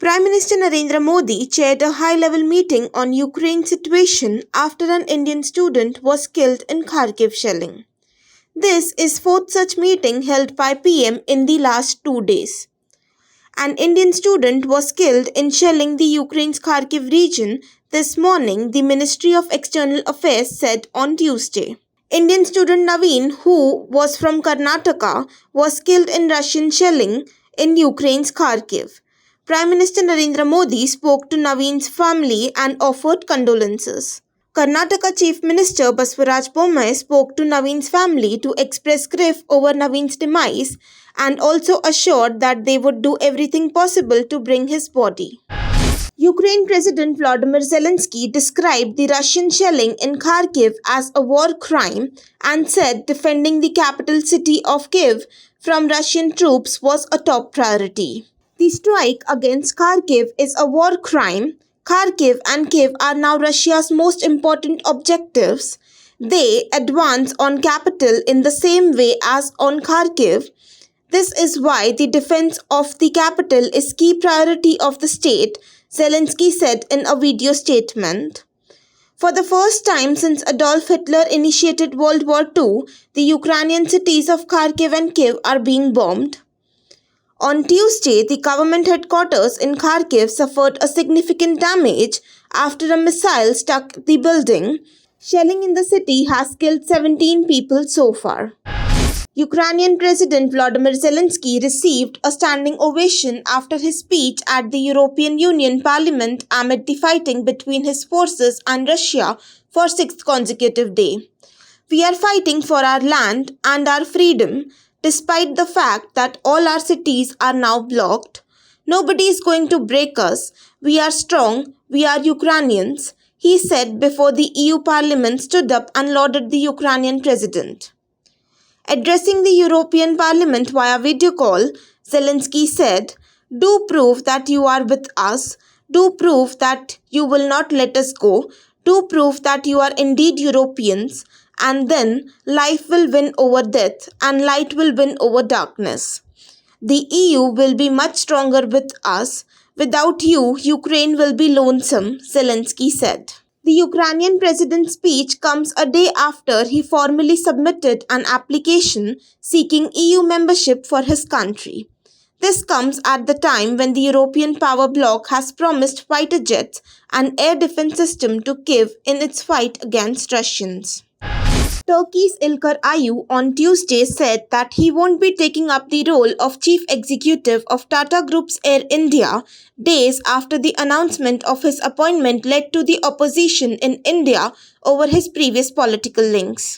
Prime Minister Narendra Modi chaired a high-level meeting on Ukraine's situation after an Indian student was killed in Kharkiv shelling. This is fourth such meeting held by PM in the last 2 days. An Indian student was killed in shelling the Ukraine's Kharkiv region this morning, the Ministry of External Affairs said on Tuesday. Indian student Naveen, who was from Karnataka, was killed in Russian shelling in Ukraine's Kharkiv. Prime Minister Narendra Modi spoke to Naveen's family and offered condolences. Karnataka Chief Minister Baswaraj Bommai spoke to Naveen's family to express grief over Naveen's demise and also assured that they would do everything possible to bring his body. Ukraine President Volodymyr Zelensky described the Russian shelling in Kharkiv as a war crime and said defending the capital city of Kyiv from Russian troops was a top priority. The strike against Kharkiv is a war crime. Kharkiv and Kyiv are now Russia's most important objectives. They advance on capital in the same way as on Kharkiv. This is why the defense of the capital is key priority of the state, Zelensky said in a video statement. For the first time since Adolf Hitler initiated World War II, the Ukrainian cities of Kharkiv and Kyiv are being bombed. On Tuesday, the government headquarters in Kharkiv suffered a significant damage after a missile struck the building. Shelling in the city has killed 17 people so far. Ukrainian President Volodymyr Zelensky received a standing ovation after his speech at the European Union Parliament amid the fighting between his forces and Russia for 6th consecutive day. We are fighting for our land and our freedom. Despite the fact that all our cities are now blocked, nobody is going to break us. We are strong. We are Ukrainians, he said before the EU Parliament stood up and lauded the Ukrainian president. Addressing the European Parliament via video call, Zelensky said, "Do prove that you are with us. Do prove that you will not let us go. Do prove that you are indeed Europeans. And then life will win over death and light will win over darkness. The EU will be much stronger with us. Without you, Ukraine will be lonesome," Zelensky said. The Ukrainian president's speech comes a day after he formally submitted an application seeking EU membership for his country. This comes at the time when the European power bloc has promised fighter jets and air defense system to Kyiv in its fight against Russians. Turkey's İlker Ayu on Tuesday said that he won't be taking up the role of chief executive of Tata Group's Air India days after the announcement of his appointment led to the opposition in India over his previous political links.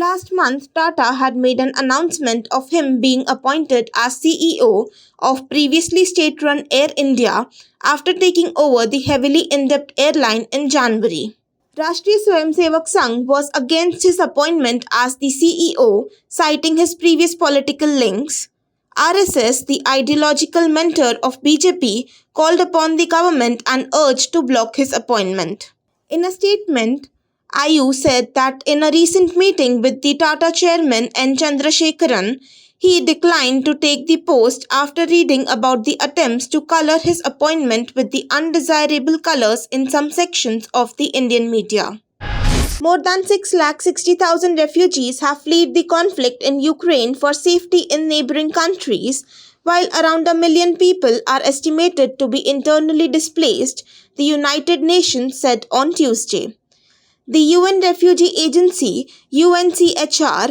Last month, Tata had made an announcement of him being appointed as CEO of previously state-run Air India after taking over the heavily indebted airline in January. Rashtriya Swayamsevak Sangh was against his appointment as the CEO, citing his previous political links. RSS, the ideological mentor of BJP, called upon the government and urged to block his appointment. In a statement, Ayu said that in a recent meeting with the Tata chairman N. Chandrasekaran, he declined to take the post after reading about the attempts to color his appointment with the undesirable colors in some sections of the Indian media. More than 660,000 refugees have fled the conflict in Ukraine for safety in neighboring countries, while around 1 million people are estimated to be internally displaced, the United Nations said on Tuesday. The UN Refugee Agency, UNHCR,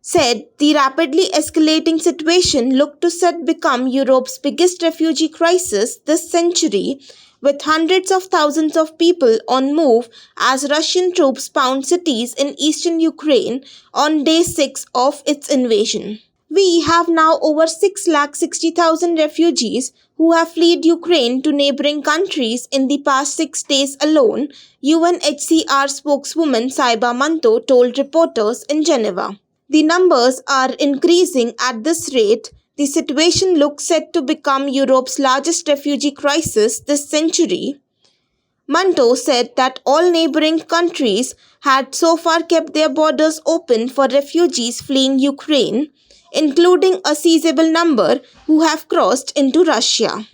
said the rapidly escalating situation looked to set become Europe's biggest refugee crisis this century, with hundreds of thousands of people on move as Russian troops pound cities in eastern Ukraine on day 6 of its invasion. We have now over 660,000 refugees who have fled Ukraine to neighboring countries in the past 6 days alone, UNHCR spokeswoman Saiba Manto told reporters in Geneva. The numbers are increasing at this rate. The situation looks set to become Europe's largest refugee crisis this century. Manto said that all neighboring countries had so far kept their borders open for refugees fleeing Ukraine, including a sizable number who have crossed into Russia.